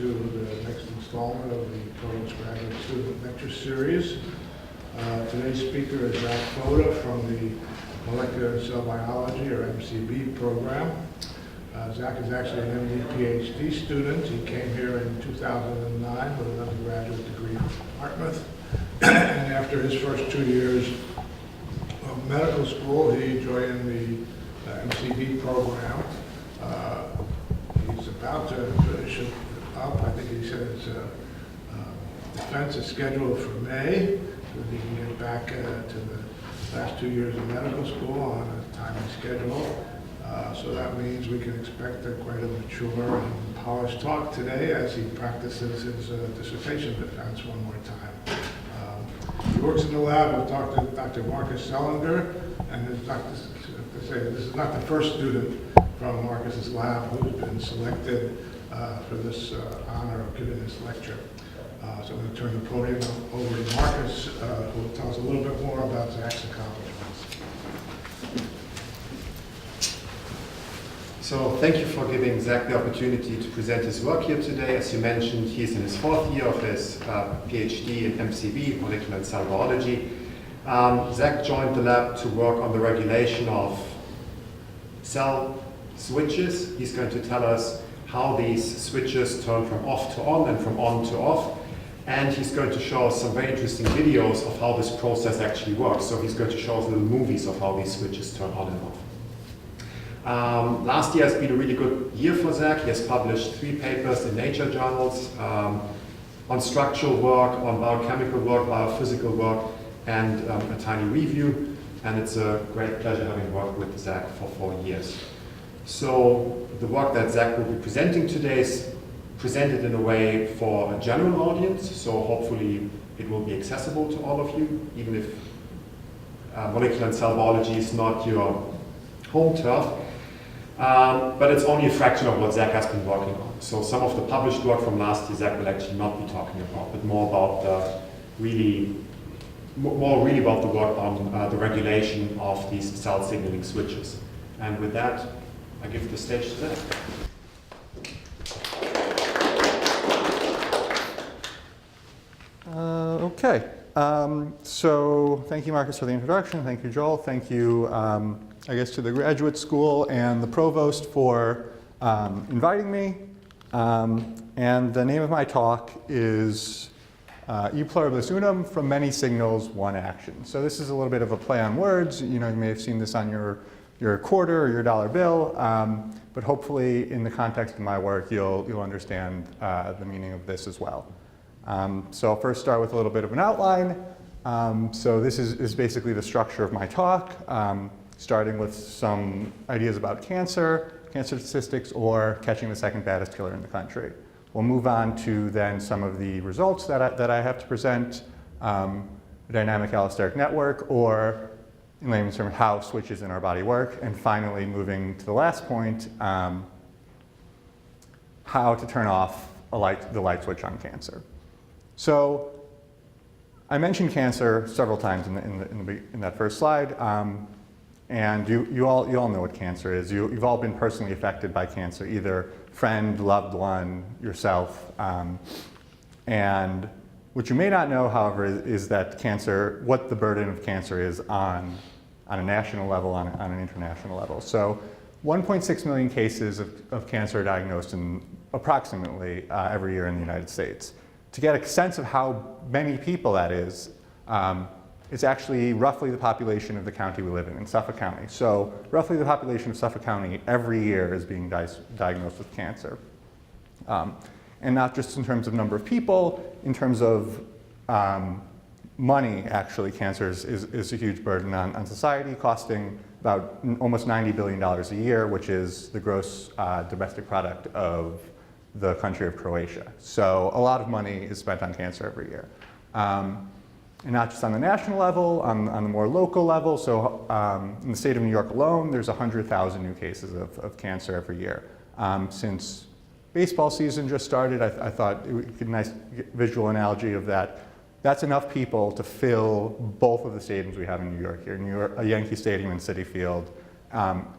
to the next installment of the Pluribus Graduate Student Lecture Series. Today's speaker is Zach Foda from the Molecular Cell Biology, or MCB program. Zach is actually an MD PhD student. He came here in 2009 with an undergraduate degree from Dartmouth. And after his first 2 years of medical school, he joined the MCB program. He's about to finish it up. I think he said his defense is scheduled for May, so that he can get back to the last 2 years of medical school on a timely schedule. So that means we can expect quite a mature and polished talk today as he practices his dissertation defense one more time. He works in the lab with Dr. Marcus Selinger, and this is not the first student from Marcus's lab who's been selected for this honor of giving this lecture. So I'm going to turn the podium over to Marcus, who will tell us a little bit more about Zach's accomplishments. So thank you for giving Zach the opportunity to present his work here today. As you mentioned, he's in his 4th year of his PhD in MCB, Molecular and Cell Biology. Zach joined the lab to work on the regulation of cell switches. He's going to tell us how these switches turn from off to on and from on to off. And he's going to show us some very interesting videos of how this process actually works. So he's going to show us little movies of how these switches turn on and off. Last year has been a really good year for Zach. He has published 3 papers in Nature journals on structural work, on biochemical work, biophysical work, and a tiny review. And it's a great pleasure having worked with Zach for 4 years. So the work that Zach will be presenting today is presented in a way for a general audience. So hopefully it will be accessible to all of you, even if molecular and cell biology is not your home turf. But it's only a fraction of what Zach has been working on. So some of the published work from last year Zach will actually not be talking about, but more about the about the work on the regulation of these cell signaling switches. And with that, I give the stage to Zach. Okay. So thank you, Marcus, for the introduction. Thank you, Joel. Thank you, I guess, to the graduate school and the provost for inviting me. And the name of my talk is E pluribus unum, from many signals, one action. So this is a little bit of a play on words. You may have seen this on your quarter or your dollar bill, but hopefully in the context of my work, you'll understand the meaning of this as well. So I'll first start with a little bit of an outline. So this is basically the structure of my talk, starting with some ideas about cancer statistics, or catching the second baddest killer in the country. We'll move on to then some of the results that I have to present, dynamic allosteric network, or in layman's terms, how switches in our body work, and finally moving to the last point, how to turn off the light switch on cancer. So I mentioned cancer several times in that first slide, and you all know what cancer is. You've all been personally affected by cancer, either friend, loved one, yourself. And what you may not know, however, is that cancer, what the burden of cancer is on a national level, on an international level. So 1.6 million cases of cancer are diagnosed approximately every year in the United States. To get a sense of how many people that is, it's actually roughly the population of the county we live in Suffolk County. So roughly the population of Suffolk County every year is being diagnosed with cancer. And not just in terms of number of people, in terms of money, actually, cancer is a huge burden on society, costing about almost $90 billion a year, which is the gross domestic product of the country of Croatia. So a lot of money is spent on cancer every year. And not just on the national level, on the more local level. So in the state of New York alone, there's 100,000 new cases of cancer every year. Since baseball season just started, I thought it would be a nice visual analogy of that. That's enough people to fill both of the stadiums we have in New York here, a Yankee Stadium and Citi Field.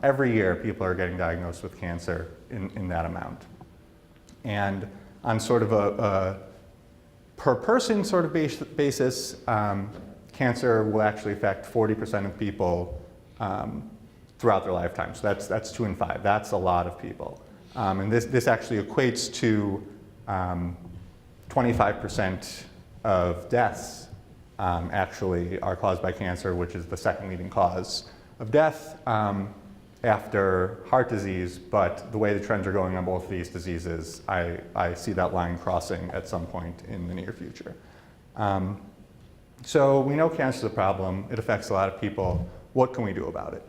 Every year, people are getting diagnosed with cancer in that amount. And on sort of a per person sort of basis, cancer will actually affect 40% of people throughout their lifetime. So that's 2 in 5. That's a lot of people. And this actually equates to 25% of deaths actually are caused by cancer, which is the second leading cause of death after heart disease. But the way the trends are going on both of these diseases, I see that line crossing at some point in the near future. So we know cancer is a problem. It affects a lot of people. What can we do about it?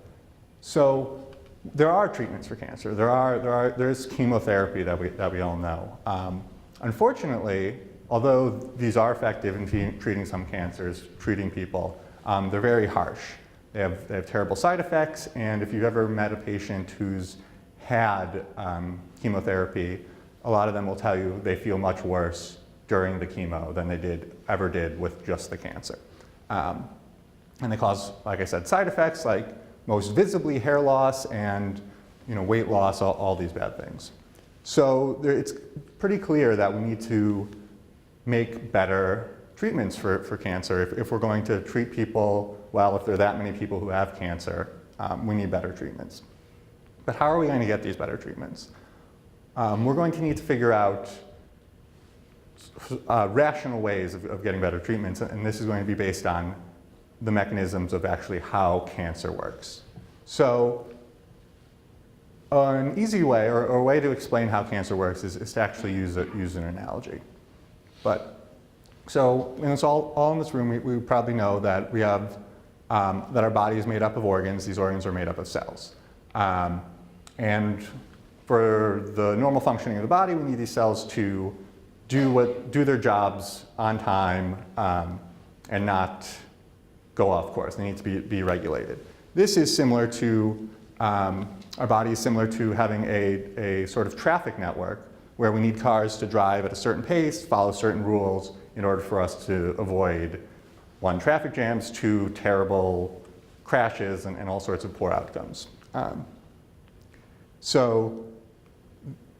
So there are treatments for cancer. There's chemotherapy that we all know. Unfortunately, although these are effective in treating some cancers, treating people, they're very harsh. They have terrible side effects, and if you've ever met a patient who's had chemotherapy, a lot of them will tell you they feel much worse during the chemo than they ever did with just the cancer. And they cause, like I said, side effects like most visibly hair loss and weight loss, all these bad things. So it's pretty clear that we need to make better treatments for cancer. If we're going to treat people well, if there are that many people who have cancer, we need better treatments. But how are we going to get these better treatments? We're going to need to figure out rational ways of getting better treatments, and this is going to be based on the mechanisms of actually how cancer works. So an easy way, or a way to explain how cancer works is to actually use an analogy. So it's all in this room, we probably know that we have, that our body is made up of organs. These organs are made up of cells. And for the normal functioning of the body, we need these cells to do their jobs on time and not go off course. They need to be regulated. This is similar to, our body is similar to having a sort of traffic network where we need cars to drive at a certain pace, follow certain rules in order for us to avoid 1, traffic jams, 2, terrible crashes and all sorts of poor outcomes.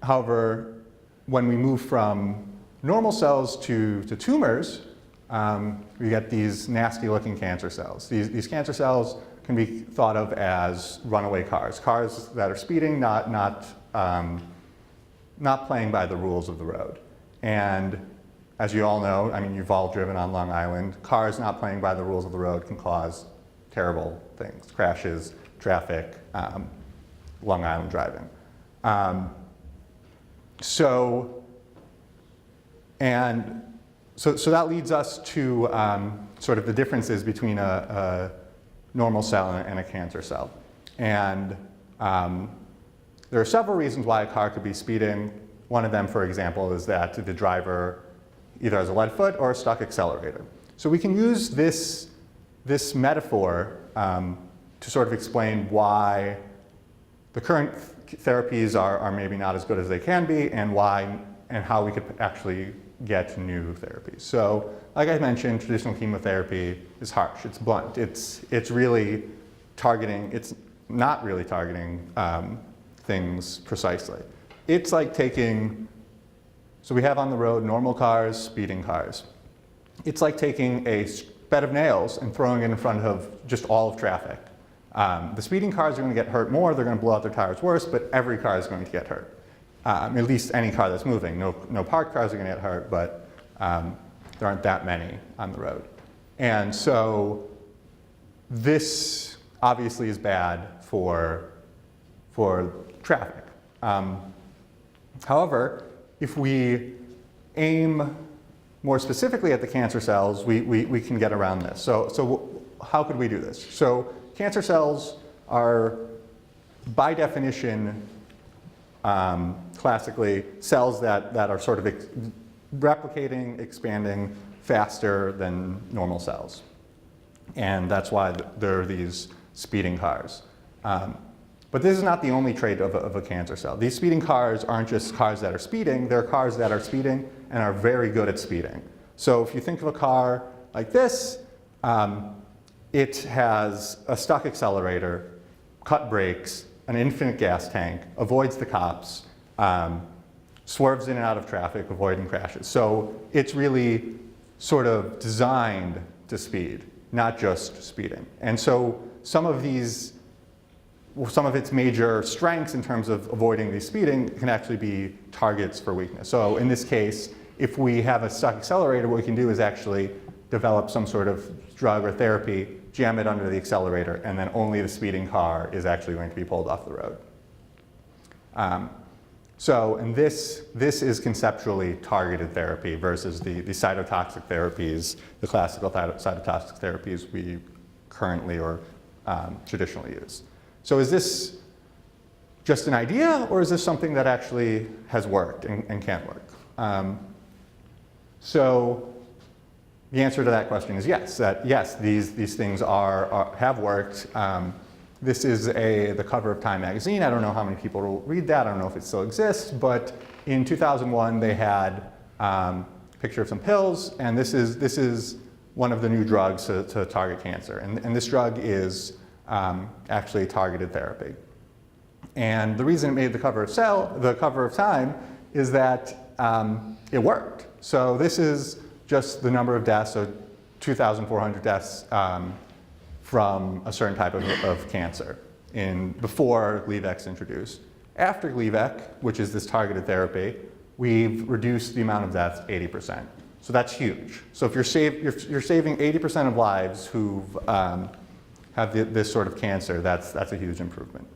However, when we move from normal cells to tumors, we get these nasty looking cancer cells. These cancer cells can be thought of as runaway cars that are speeding, not playing by the rules of the road. And as you all know, I mean, you've all driven on Long Island, cars not playing by the rules of the road can cause terrible things, crashes, traffic, Long Island driving. So that leads us to sort of the differences between a normal cell and a cancer cell. And there are several reasons why a car could be speeding. One of them, for example, is that the driver either has a lead foot or a stuck accelerator. So we can use this metaphor to sort of explain why the current therapies are maybe not as good as they can be, and how we could actually get new therapies. So, like I mentioned, traditional chemotherapy is harsh, it's blunt, it's really targeting, it's not really targeting things precisely. It's like taking, so we have on the road normal cars, speeding cars. It's like taking a bed of nails and throwing it in front of just all of traffic. The speeding cars are going to get hurt more, they're going to blow out their tires worse, but every car is going to get hurt. At least any car that's moving. No parked cars are going to get hurt, but there aren't that many on the road. And so this obviously is bad for traffic. However, if we aim more specifically at the cancer cells, we can get around this. So how could we do this? So cancer cells are, by definition, classically, cells that are sort of replicating, expanding faster than normal cells. And that's why there are these speeding cars. But this is not the only trait of a cancer cell. These speeding cars aren't just cars that are speeding, they're cars that are speeding and are very good at speeding. So if you think of a car like this, it has a stuck accelerator, cut brakes, an infinite gas tank, avoids the cops, swerves in and out of traffic, avoiding crashes. So it's really sort of designed to speed, not just speeding. And so some of its major strengths in terms of avoiding the speeding can actually be targets for weakness. So in this case, if we have a stuck accelerator, what we can do is actually develop some sort of drug or therapy, jam it under the accelerator, and then only the speeding car is actually going to be pulled off the road. And this is conceptually targeted therapy versus the cytotoxic therapies, the classical cytotoxic therapies we currently or traditionally use. So is this just an idea, or is this something that actually has worked and can work? So the answer to that question is yes, yes, these things have worked. This is the cover of Time magazine. I don't know how many people will read that. I don't know if it still exists, but in 2001 they had a picture of some pills, and this is one of the new drugs to target cancer. And this drug is actually targeted therapy. And the reason it made the cover of Time is that it worked. So this is just the number of deaths, so 2,400 deaths from a certain type of cancer before Gleevec's introduced. After Gleevec, which is this targeted therapy, we've reduced the amount of deaths 80%. So that's huge. So if you're saving 80% of lives who have this sort of cancer, that's a huge improvement.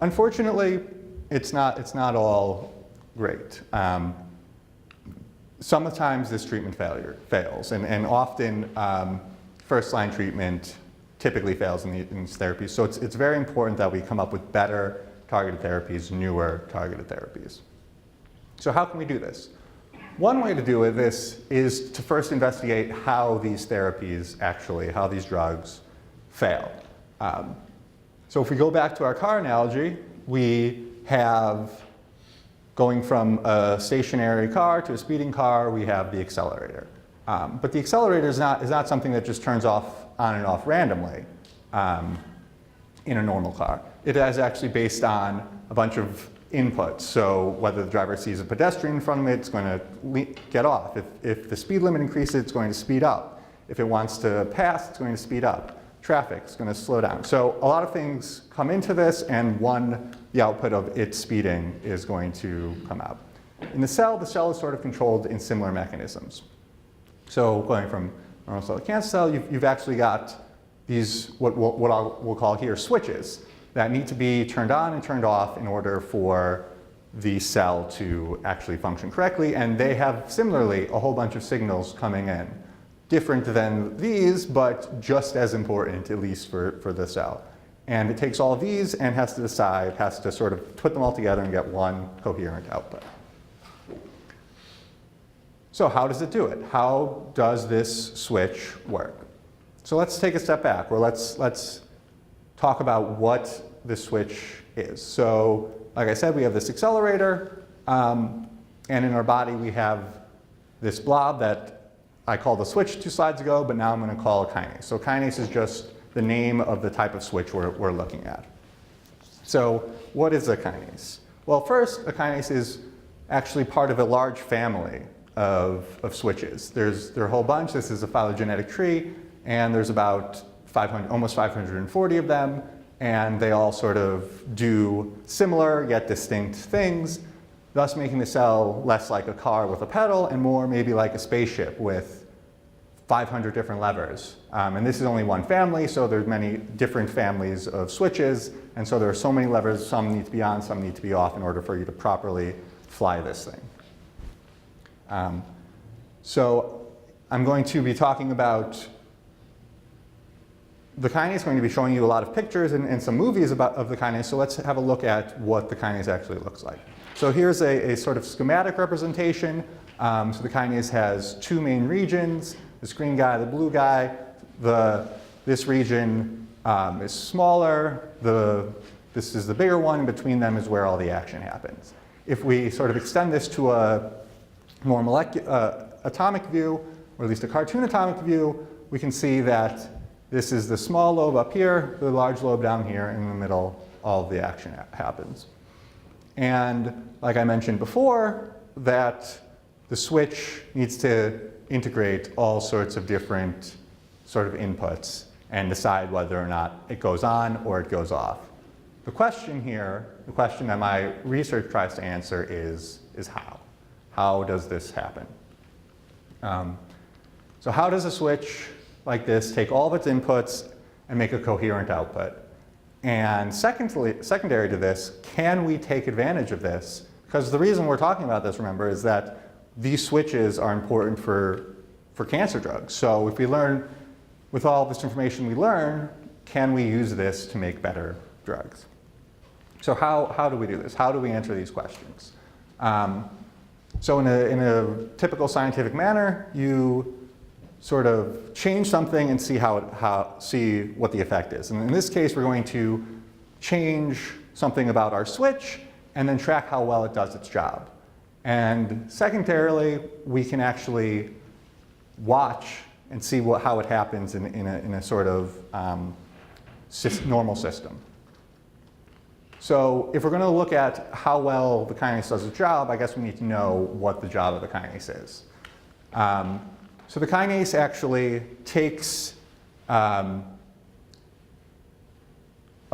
Unfortunately, it's not all great. Sometimes this treatment fails, and often first-line treatment typically fails in these therapies. So it's very important that we come up with better targeted therapies, newer targeted therapies. So how can we do this? One way to do this is to first investigate how these drugs fail. So if we go back to our car analogy, we have, going from a stationary car to a speeding car, we have the accelerator. But the accelerator is not something that just turns on and off randomly in a normal car. It is actually based on a bunch of inputs. So whether the driver sees a pedestrian in front of it, it's going to get off. If the speed limit increases, it's going to speed up. If it wants to pass, it's going to speed up. Traffic is going to slow down. So a lot of things come into this, and the output of its speeding is going to come out. In the cell is sort of controlled in similar mechanisms. So going from normal cell to cancer cell, you've actually got these, what we'll call here switches, that need to be turned on and turned off in order for the cell to actually function correctly. And they have, similarly, a whole bunch of signals coming in. Different than these, but just as important, at least for the cell. And it takes all of these and has to sort of put them all together and get one coherent output. So how does it do it? How does this switch work? So let's take a step back, or let's talk about what this switch is. So like I said, we have this accelerator, and in our body we have this blob that I called a switch 2 slides ago, but now I'm going to call a kinase. So kinase is just the name of the type of switch we're looking at. So what is a kinase? Well, first, a kinase is actually part of a large family of switches. There are a whole bunch. This is a phylogenetic tree, and there's about almost 540 of them, and they all sort of do similar yet distinct things, thus making the cell less like a car with a pedal and more maybe like a spaceship with 500 different levers. And this is only one family, so there's many different families of switches, and so there are so many levers, some need to be on, some need to be off in order for you to properly fly this thing. So I'm going to be talking about the kinase, going to be showing you a lot of pictures and some movies of the kinase, so let's have a look at what the kinase actually looks like. So here's a sort of schematic representation. So the kinase has 2 main regions, this green guy, the blue guy. This region is smaller, this is the bigger one, between them is where all the action happens. If we sort of extend this to a more atomic view, or at least a cartoon atomic view, we can see that this is the small lobe up here, the large lobe down here, and in the middle, all of the action happens. And like I mentioned before, that the switch needs to integrate all sorts of different sort of inputs and decide whether or not it goes on or it goes off. The question here, the question that my research tries to answer is how? How does this happen? So how does a switch like this take all of its inputs and make a coherent output? And secondary to this, can we take advantage of this? Because the reason we're talking about this, remember, is that these switches are important for cancer drugs. So if we learn, with all this information we learn, can we use this to make better drugs? So how do we do this? How do we answer these questions? So in a typical scientific manner, you sort of change something and see see what the effect is. And in this case, we're going to change something about our switch and then track how well it does its job. And secondarily, we can actually watch and see how it happens in a sort of normal system. So if we're going to look at how well the kinase does its job, I guess we need to know what the job of the kinase is. So the kinase actually takes a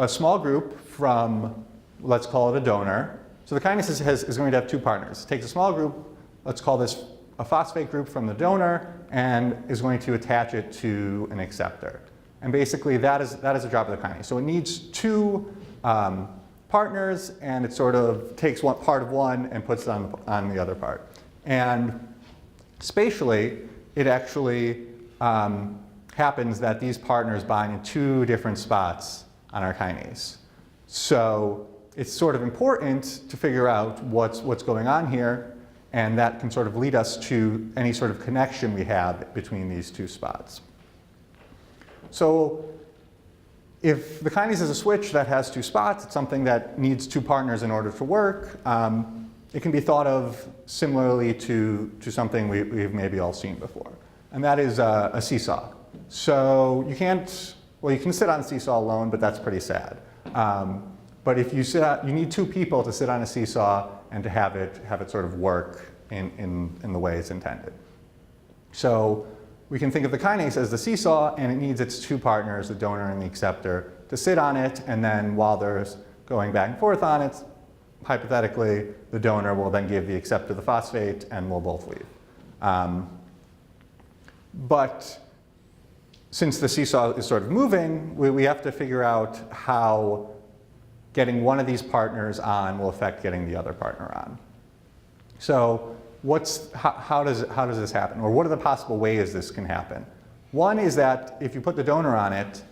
small group from, let's call it a donor. So the kinase is going to have two partners. It takes a small group, let's call this a phosphate group from the donor, and is going to attach it to an acceptor. And basically that is the job of the kinase. So it needs two partners, and it sort of takes one part of one and puts it on the other part. And spatially, it actually happens that these partners bind in two different spots on our kinase. So it's sort of important to figure out what's going on here, and that can sort of lead us to any sort of connection we have between these two spots. So if the kinase is a switch that has two spots, it's something that needs two partners in order to work. It can be thought of similarly to something we've maybe all seen before, and that is a seesaw. So you can sit on a seesaw alone, but that's pretty sad. But if you you need two people to sit on a seesaw and to have it sort of work in the way it's intended. So we can think of the kinase as the seesaw, and it needs its two partners, the donor and the acceptor, to sit on it, and then while there's going back and forth on it, hypothetically, the donor will then give the acceptor the phosphate, and we'll both leave. But since the seesaw is sort of moving, we have to figure out how getting one of these partners on will affect getting the other partner on. So how does this happen? Or what are the possible ways this can happen? One is that if you put the donor on it,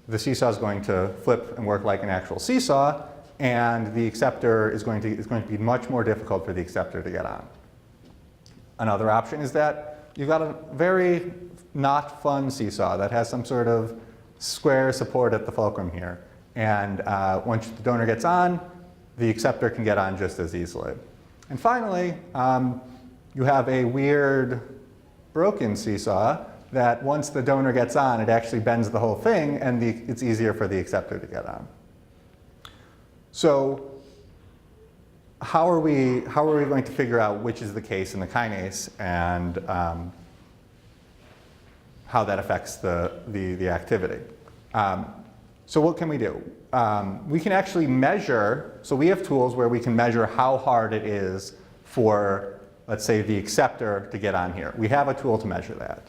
the seesaw is going to flip and work like an actual seesaw, and the acceptor is going to be much more difficult for the acceptor to get on. Another option is that you've got a very not fun seesaw that has some sort of square support at the fulcrum here. And once the donor gets on, the acceptor can get on just as easily. And finally, you have a weird broken seesaw that once the donor gets on, it actually bends the whole thing, and it's easier for the acceptor to get on. So how are we going to figure out which is the case in the kinase, and how that affects the activity? So what can we do? We can actually measure, so we have tools where we can measure how hard it is for, let's say, the acceptor to get on here. We have a tool to measure that.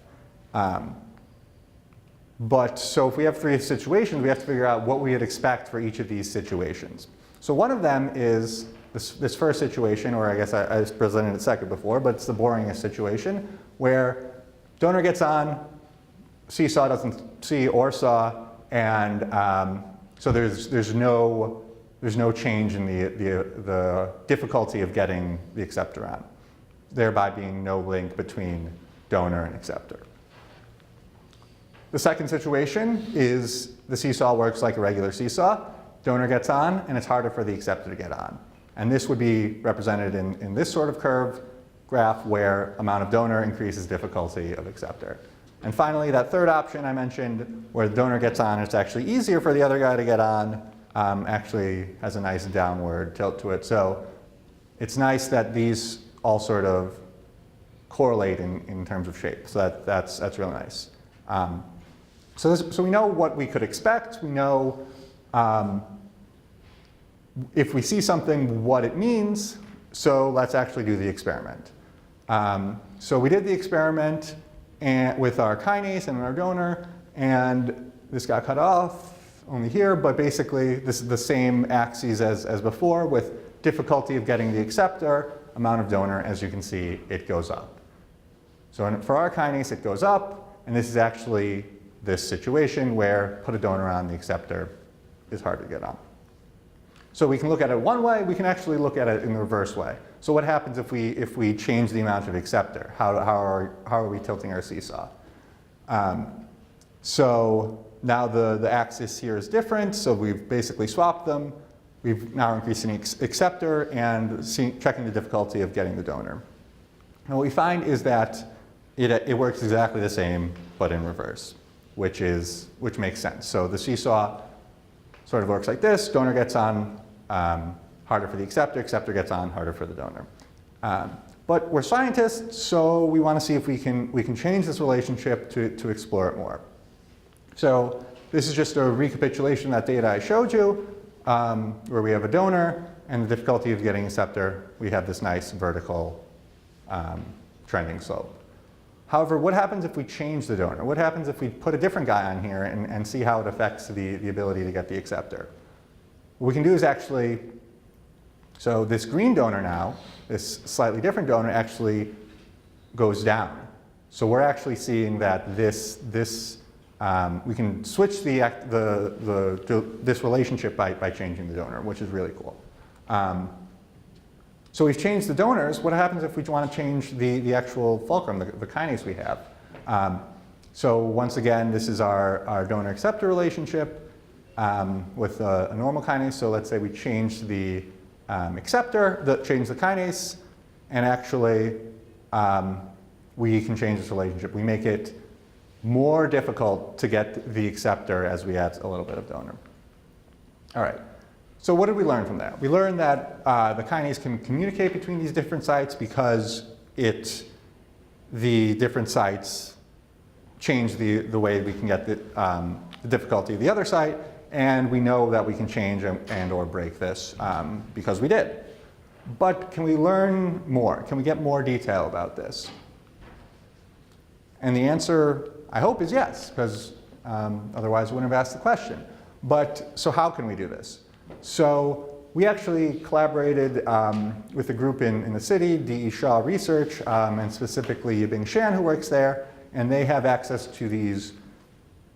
So if we have three situations, we have to figure out what we would expect for each of these situations. So one of them is this first situation, or I guess I presented it second before, but it's the boringest situation, where donor gets on, seesaw doesn't see or saw, and so there's no change in the difficulty of getting the acceptor on, thereby being no link between donor and acceptor. The second situation is the seesaw works like a regular seesaw. Donor gets on, and it's harder for the acceptor to get on. And this would be represented in this sort of curve graph where amount of donor increases difficulty of acceptor. And finally, that third option I mentioned, where the donor gets on, it's actually easier for the other guy to get on. actually has a nice downward tilt to it. So it's nice that these all sort of correlate in terms of shape. So that's really nice. So we know what we could expect. We know if we see something, what it means. So let's actually do the experiment. So we did the experiment with our kinase and our donor, and this got cut off only here, but basically this is the same axes as before with difficulty of getting the acceptor, amount of donor. As you can see, it goes up. So for our kinase, it goes up, and this is actually this situation where put a donor on, the acceptor is hard to get on. So we can look at it one way, we can actually look at it in the reverse way. So what happens if we change the amount of acceptor? How are we tilting our seesaw? So now the axis here is different, so we've basically swapped them. We've now increased the acceptor and checking the difficulty of getting the donor. And what we find is that it works exactly the same, but in reverse, which makes sense. So the seesaw sort of works like this. Donor gets on harder for the acceptor, acceptor gets on harder for the donor. But we're scientists, so we want to see if we can change this relationship to explore it more. So this is just a recapitulation of that data I showed you, where we have a donor and the difficulty of getting acceptor. We have this nice vertical trending slope. However, what happens if we change the donor? What happens if we put a different guy on here and see how it affects the ability to get the acceptor? What we can do is actually, so this green donor now, this slightly different donor actually goes down. So we're actually seeing that we can switch this relationship by changing the donor, which is really cool. So we've changed the donors. What happens if we want to change the actual fulcrum, the kinase we have? So once again, this is our donor-acceptor relationship with a normal kinase. So let's say we change the acceptor, change the kinase, and actually we can change this relationship. We make it more difficult to get the acceptor as we add a little bit of donor. All right. So what did we learn from that? We learned that the kinase can communicate between these different sites because the different sites change the way we can get the difficulty of the other site, and we know that we can change and or break this because we did. But can we learn more? Can we get more detail about this? And the answer, I hope, is yes, because otherwise we wouldn't have asked the question. But so how can we do this? So we actually collaborated with a group in the city, D.E. Shaw Research, and specifically Yibing Shan, who works there, and they have access to these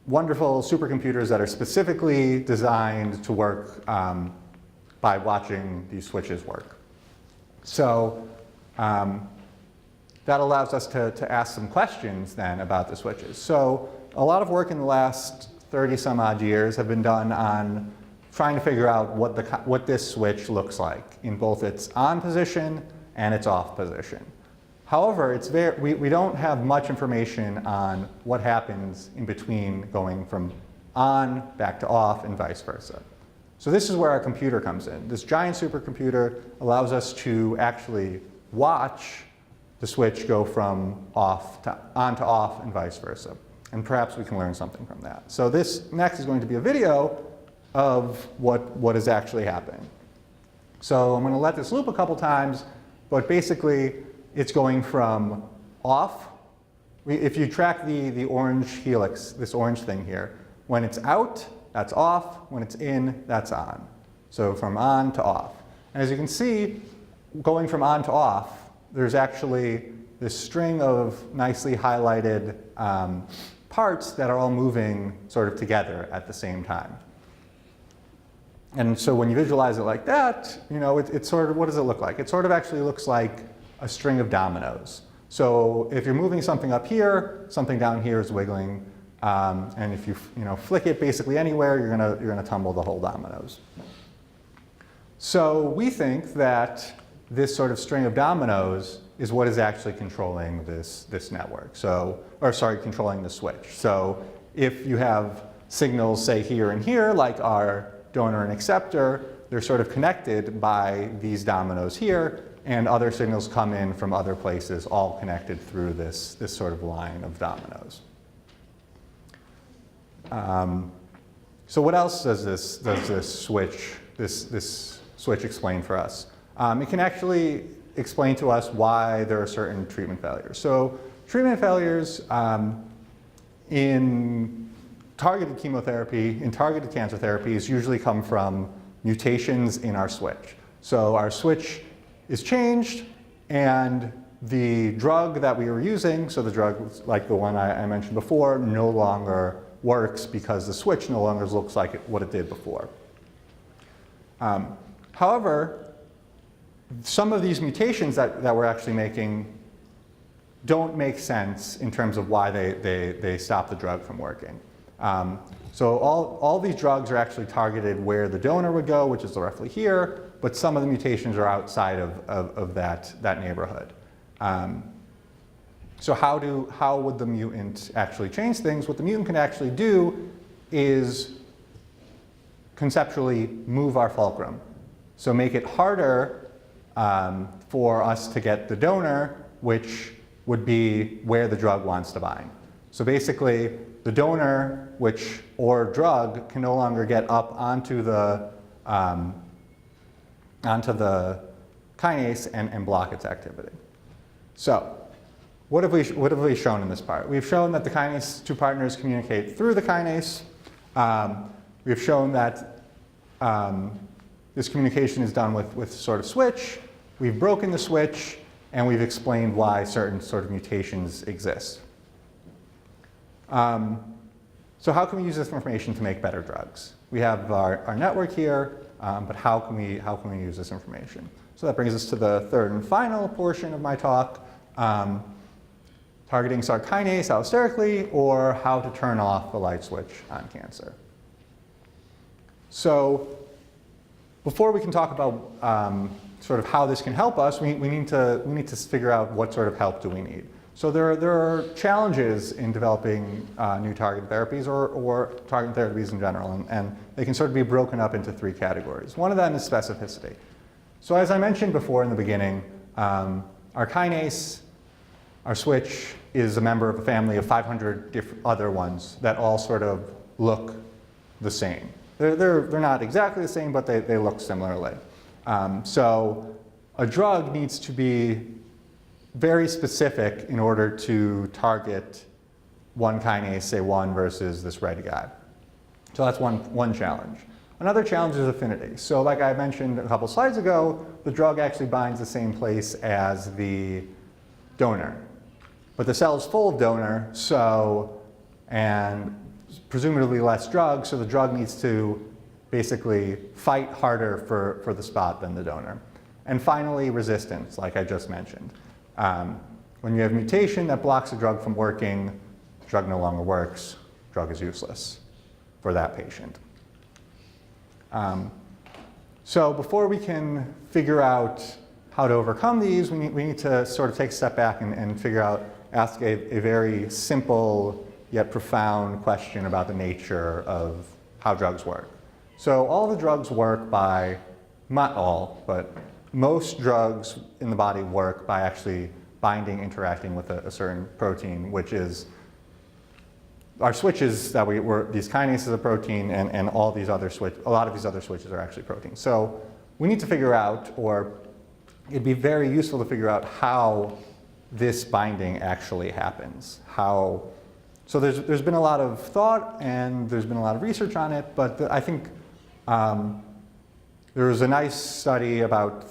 wonderful supercomputers that are specifically designed to work by watching these switches work. So that allows us to ask some questions then about the switches. So a lot of work in the last 30 some odd years have been done on trying to figure out what this switch looks like in both its on position and its off position. However, we don't have much information on what happens in between going from on back to off and vice versa. So this is where our computer comes in. This giant supercomputer allows us to actually watch the switch go from on to off and vice versa. And perhaps we can learn something from that. So this next is going to be a video of what is actually happening. So I'm going to let this loop a couple times, but basically it's going from off. If you track the orange helix, this orange thing here, when it's out, that's off. When it's in, that's on. So from on to off. And as you can see, going from on to off, there's actually this string of nicely highlighted parts that are all moving sort of together at the same time. And so when you visualize it like that, it's sort of, what does it look like? It sort of actually looks like a string of dominoes. So if you're moving something up here, something down here is wiggling, and if you flick it basically anywhere, you're gonna tumble the whole dominoes. So we think that this sort of string of dominoes is what is actually controlling this network. Controlling the switch. So if you have signals, say here and here, like our donor and acceptor, they're sort of connected by these dominoes here, and other signals come in from other places, all connected through this sort of line of dominoes. So what else does this switch explain for us? It can actually explain to us why there are certain treatment failures. So treatment failures in targeted chemotherapy, in targeted cancer therapies, usually come from mutations in our switch. So our switch is changed, and the drug that we were using, so the drug like the one I mentioned before, no longer works because the switch no longer looks like what it did before. However, some of these mutations that we're actually making don't make sense in terms of why they stop the drug from working. So all these drugs are actually targeted where the donor would go, which is roughly here, but some of the mutations are outside of that neighborhood. So how would the mutant actually change things? What the mutant can actually do is conceptually move our fulcrum. So make it harder for us to get the donor, which would be where the drug wants to bind. So basically, the donor or drug can no longer get up onto the kinase and block its activity. So what have we shown in this part? We've shown that the kinase two partners communicate through the kinase. We've shown that this communication is done with sort of switch. We've broken the switch, and we've explained why certain sort of mutations exist. So how can we use this information to make better drugs? We have our network here, but how can we use this information? So that brings us to the third and final portion of my talk, targeting Src kinase allosterically, or how to turn off the light switch on cancer. So before we can talk about sort of how this can help us, we need to figure out what sort of help do we need. So there are challenges in developing new targeted therapies or targeted therapies in general, and they can sort of be broken up into three categories. One of them is specificity. So as I mentioned before in the beginning, our kinase, our switch, is a member of a family of 500 different other ones that all sort of look the same. They're not exactly the same, but they look similarly. So a drug needs to be very specific in order to target one kinase, say 1 versus this red guy. So that's one challenge. Another challenge is affinity. So like I mentioned a couple slides ago, the drug actually binds the same place as the donor. But the cell is full of donor, and presumably less drug, so the drug needs to basically fight harder for the spot than the donor. And finally, resistance, like I just mentioned. When you have mutation that blocks a drug from working, the drug no longer works, drug is useless for that patient. So before we can figure out how to overcome these, we need to sort of take a step back and ask a very simple yet profound question about the nature of how drugs work. So all the drugs work by, not all, but most drugs in the body work by actually interacting with a certain protein, which is our switches that these kinases are protein, and a lot of these other switches are actually proteins. So we need to figure out, or it'd be very useful to figure out how this binding actually happens. So there's been a lot of thought and there's been a lot of research on it, but I think there was a nice study about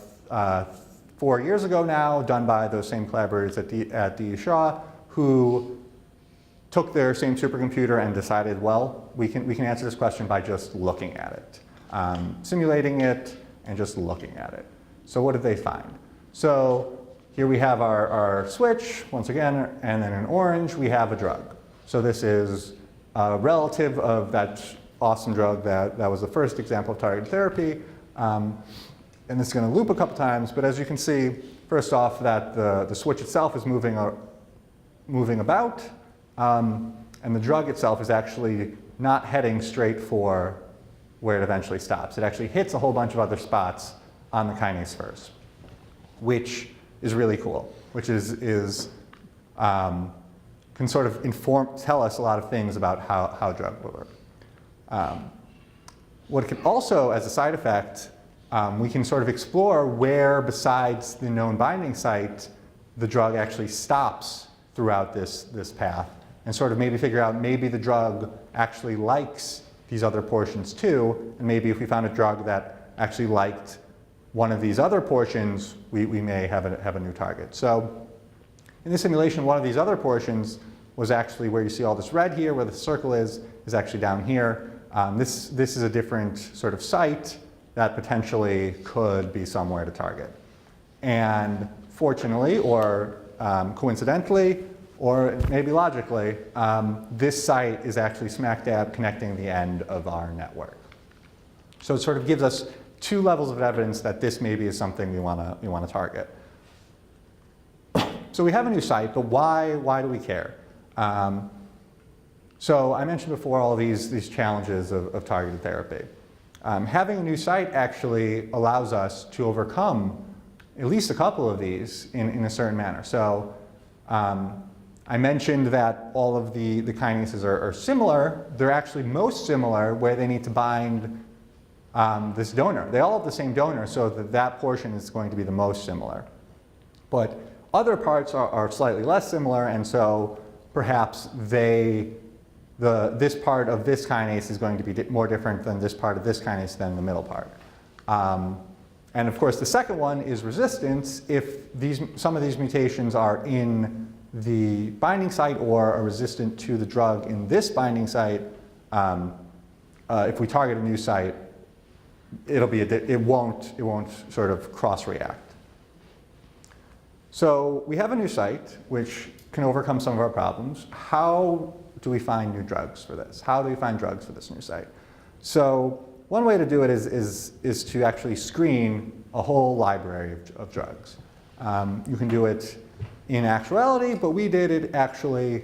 4 years ago now, done by those same collaborators at D. Shaw, who took their same supercomputer and decided, well, we can answer this question by just looking at it, simulating it and just looking at it. So what did they find? So here we have our switch, once again, and then in orange we have a drug. So this is a relative of that awesome drug that was the first example of targeted therapy. And this is going to loop a couple times, but as you can see, first off, that the switch itself is moving about, and the drug itself is actually not heading straight for where it eventually stops. It actually hits a whole bunch of other spots on the kinase first, which is really cool, which can sort of tell us a lot of things about how a drug will work. What can also, as a side effect, we can sort of explore where, besides the known binding site, the drug actually stops throughout this path, and sort of maybe figure out maybe the drug actually likes these other portions too, and maybe if we found a drug that actually liked one of these other portions, we may have a new target. So in this simulation, one of these other portions was actually where you see all this red here, where the circle is actually down here. This is a different sort of site that potentially could be somewhere to target. And fortunately, or coincidentally, or maybe logically, this site is actually smack dab connecting the end of our network. So it sort of gives us two levels of evidence that this maybe is something we want to target. So we have a new site, but why do we care? So I mentioned before all these challenges of targeted therapy. Having a new site actually allows us to overcome at least a couple of these in a certain manner. So I mentioned that all of the kinases are similar. They're actually most similar where they need to bind this donor. They all have the same donor, so that portion is going to be the most similar. But other parts are slightly less similar, and so perhaps this part of this kinase is going to be more different than this part of this kinase than the middle part. And of course, the second one is resistance. If some of these mutations are in the binding site or are resistant to the drug in this binding site, if we target a new site, it won't sort of cross-react. So we have a new site which can overcome some of our problems. How do we find new drugs for this? How do we find drugs for this new site? So one way to do it is to actually screen a whole library of drugs. You can do it in actuality, but we did it actually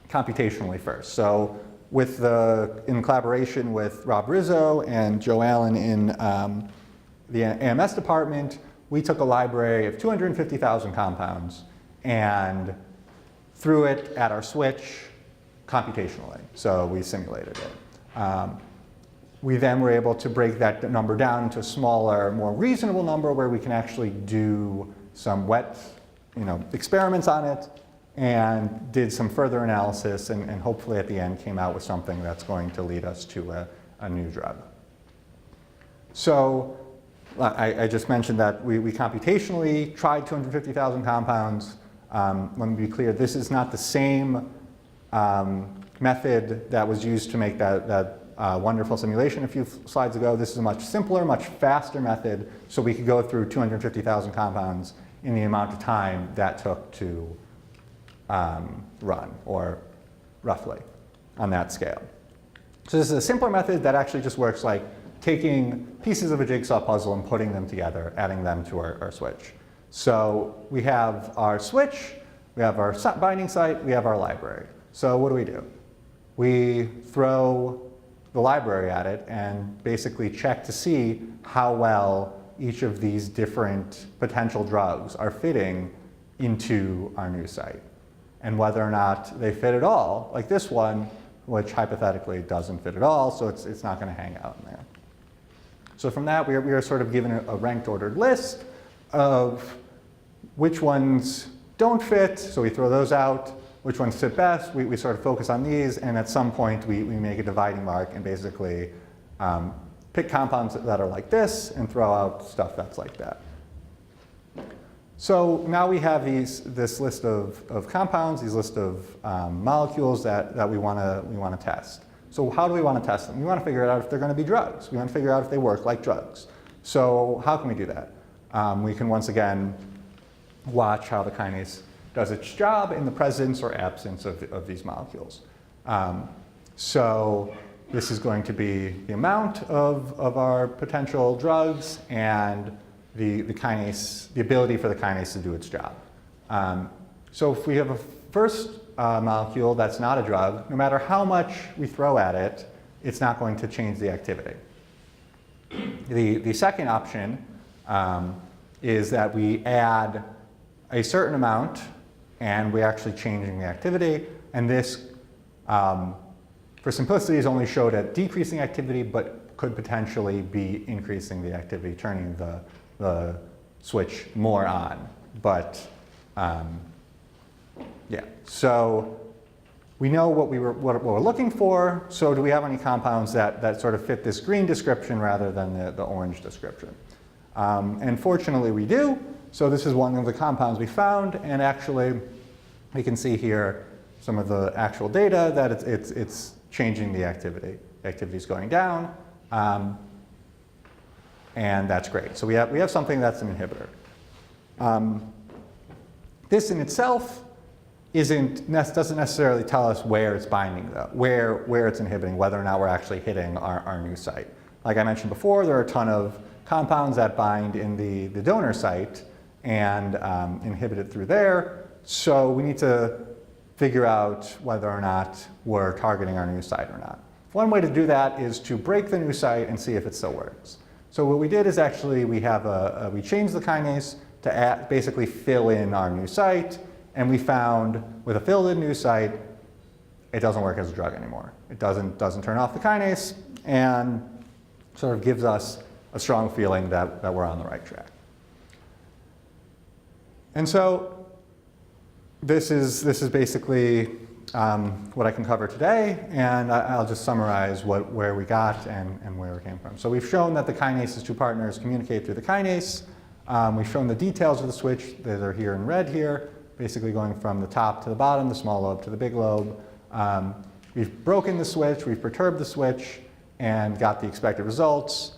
computationally first. So in collaboration with Rob Rizzo and Joe Allen in the AMS department, we took a library of 250,000 compounds and threw it at our switch computationally. So we simulated it. We then were able to break that number down into a smaller, more reasonable number where we can actually do some wet experiments on it, and did some further analysis, and hopefully at the end came out with something that's going to lead us to a new drug. So I just mentioned that we computationally tried 250,000 compounds. Let me be clear, this is not the same method that was used to make that wonderful simulation a few slides ago. This is a much simpler, much faster method, so we could go through 250,000 compounds in the amount of time that took to run, or roughly on that scale. So this is a simpler method that actually just works like taking pieces of a jigsaw puzzle and putting them together, adding them to our switch. So we have our switch, we have our binding site, we have our library. So what do? We throw the library at it and basically check to see how well each of these different potential drugs are fitting into our new site, and whether or not they fit at all, like this one, which hypothetically doesn't fit at all, so it's not going to hang out in there. So from that, we are sort of given a ranked ordered list of which ones don't fit, so we throw those out. Which ones fit best, we sort of focus on these, and at some point we make a dividing mark and basically pick compounds that are like this and throw out stuff that's like that. So now we have this list of compounds, these list of molecules that we want to test. So how do we want to test them? We want to figure out if they're going to be drugs. We want to figure out if they work like drugs. So how can we do that? We can once again watch how the kinase does its job in the presence or absence of these molecules. So this is going to be the amount of our potential drugs and the ability for the kinase to do its job. So if we have a first molecule that's not a drug, no matter how much we throw at it, it's not going to change the activity. The second option is that we add a certain amount and we're actually changing the activity. And this, for simplicity, is only showed at decreasing activity, but could potentially be increasing the activity, turning the switch more on. But yeah, so we know what we're looking for. So do we have any compounds that sort of fit this green description rather than the orange description? And fortunately we do. So this is one of the compounds we found, and actually we can see here some of the actual data that it's changing the activity. The activity is going down, and that's great. So we have something that's an inhibitor. This in itself doesn't necessarily tell us where it's binding, though, where it's inhibiting, whether or not we're actually hitting our new site. Like I mentioned before, there are a ton of compounds that bind in the donor site and inhibit it through there. So we need to figure out whether or not we're targeting our new site or not. One way to do that is to break the new site and see if it still works. So what we did is actually we changed the kinase to basically fill in our new site, and we found with a filled in new site, it doesn't work as a drug anymore. It doesn't turn off the kinase, and sort of gives us a strong feeling that we're on the right track. And so this is basically what I can cover today, and I'll just summarize where we got and where it came from. So we've shown that the kinase's two partners communicate through the kinase. We've shown the details of the switch that are here in red here, basically going from the top to the bottom, the small lobe to the big lobe. We've broken the switch, we've perturbed the switch, and got the expected results.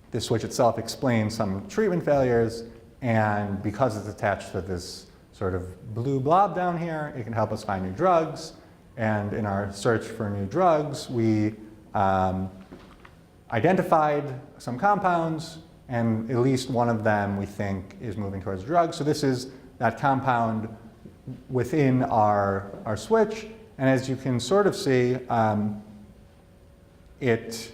This switch itself explains some treatment failures, and because it's attached to this sort of blue blob down here, it can help us find new drugs. And in our search for new drugs, we identified some compounds, and at least one of them we think is moving towards a drug. So this is that compound within our switch, and as you can sort of see, it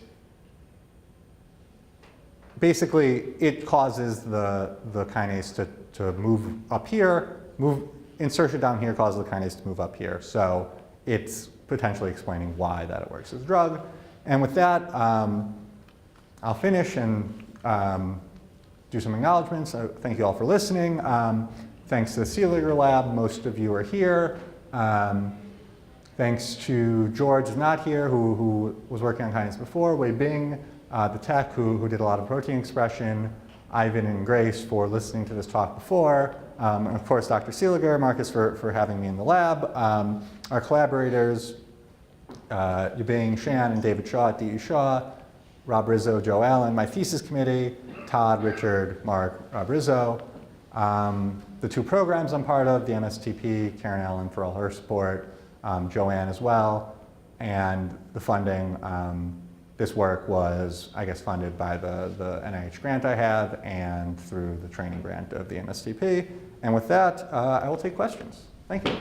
causes the kinase to move up here. Insertion down here causes the kinase to move up here. So it's potentially explaining why that it works as a drug. And with that, I'll finish and do some acknowledgments. So thank you all for listening. Thanks to the Seeliger Lab, most of you are here. Thanks to George, who's not here, who was working on kinase before, Wei Bing, the tech who did a lot of protein expression, Ivan and Grace for listening to this talk before, and of course Dr. Seeliger, Marcus for having me in the lab. Our collaborators, Yubing Shan and David Shaw at DE Shaw, Rob Rizzo, Joe Allen, my thesis committee, Todd, Richard, Mark, Rob Rizzo. The two programs I'm part of, the MSTP, Karen Allen for all her support, Joanne as well, and the funding. This work was, I guess, funded by the NIH grant I have and through the training grant of the MSTP. And with that, I will take questions. Thank you.